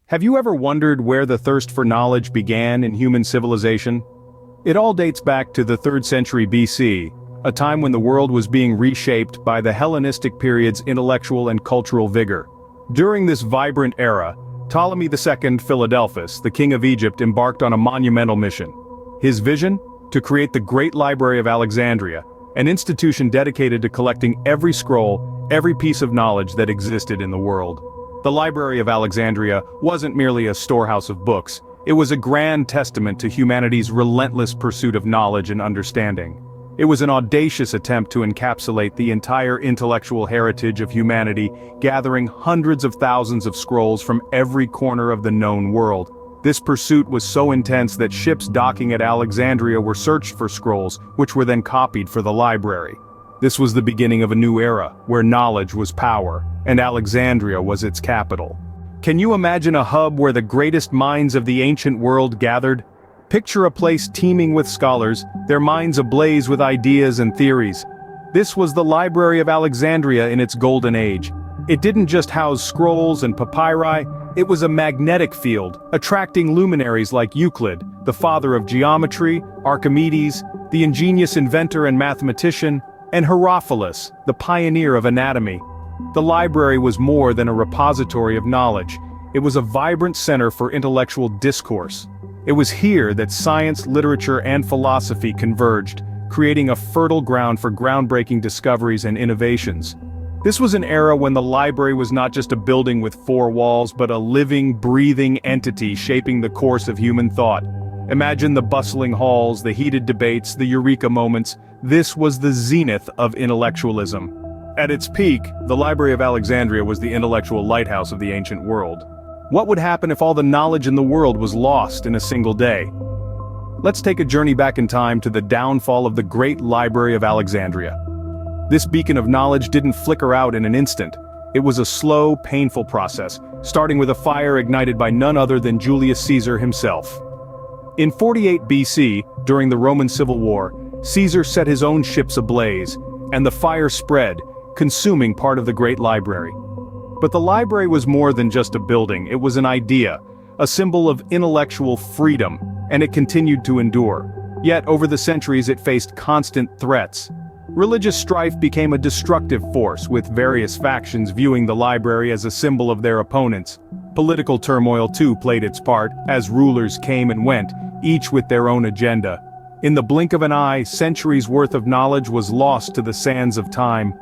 Have you ever wondered where the thirst for knowledge began in human civilization? It all dates back to the 3rd century BC, a time when the world was being reshaped by the Hellenistic period's intellectual and cultural vigor. During this vibrant era, Ptolemy II Philadelphus, the king of Egypt, embarked on a monumental mission. His vision? To create the Great Library of Alexandria, an institution dedicated to collecting every scroll, every piece of knowledge that existed in the world. The Library of Alexandria wasn't merely a storehouse of books, it was a grand testament to humanity's relentless pursuit of knowledge and understanding. It was an audacious attempt to encapsulate the entire intellectual heritage of humanity, gathering hundreds of thousands of scrolls from every corner of the known world. This pursuit was so intense that ships docking at Alexandria were searched for scrolls, which were then copied for the library. This was the beginning of a new era, where knowledge was power, and Alexandria was its capital. Can you imagine a hub where the greatest minds of the ancient world gathered? Picture a place teeming with scholars, their minds ablaze with ideas and theories. This was the Library of Alexandria in its golden age. It didn't just house scrolls and papyri, it was a magnetic field, attracting luminaries like Euclid, the father of geometry, Archimedes, the ingenious inventor and mathematician, and Herophilus, the pioneer of anatomy. The library was more than a repository of knowledge. It was a vibrant center for intellectual discourse. It was here that science, literature, and philosophy converged, creating a fertile ground for groundbreaking discoveries and innovations. This was an era when the library was not just a building with 4 walls, but a living, breathing entity shaping the course of human thought. Imagine the bustling halls, the heated debates, the eureka moments. This was the zenith of intellectualism. At its peak, the Library of Alexandria was the intellectual lighthouse of the ancient world. What would happen if all the knowledge in the world was lost in a single day? Let's take a journey back in time to the downfall of the Great Library of Alexandria. This beacon of knowledge didn't flicker out in an instant. It was a slow, painful process, starting with a fire ignited by none other than Julius Caesar himself. In 48 BC, during the Roman Civil War, Caesar set his own ships ablaze, and the fire spread, consuming part of the Great Library. But the library was more than just a building, it was an idea, a symbol of intellectual freedom, and it continued to endure. Yet, over the centuries it faced constant threats. Religious strife became a destructive force, with various factions viewing the library as a symbol of their opponents. Political turmoil too played its part, as rulers came and went, each with their own agenda. In the blink of an eye, centuries' worth of knowledge was lost to the sands of time.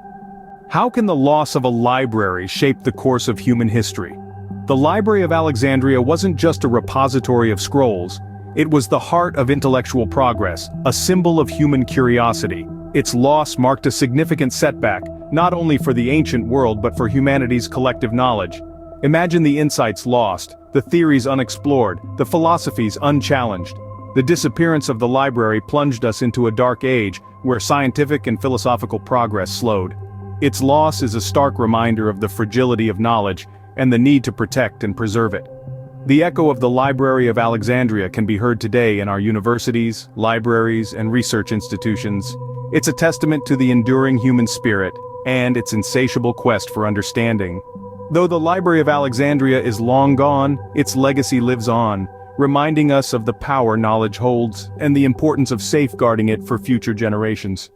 How can the loss of a library shape the course of human history? The Library of Alexandria wasn't just a repository of scrolls, it was the heart of intellectual progress, a symbol of human curiosity. Its loss marked a significant setback, not only for the ancient world but for humanity's collective knowledge. Imagine the insights lost, the theories unexplored, the philosophies unchallenged. The disappearance of the library plunged us into a dark age, where scientific and philosophical progress slowed. Its loss is a stark reminder of the fragility of knowledge, and the need to protect and preserve it. The echo of the Library of Alexandria can be heard today in our universities, libraries, and research institutions. It's a testament to the enduring human spirit, and its insatiable quest for understanding. Though the Library of Alexandria is long gone, its legacy lives on, reminding us of the power knowledge holds, and the importance of safeguarding it for future generations.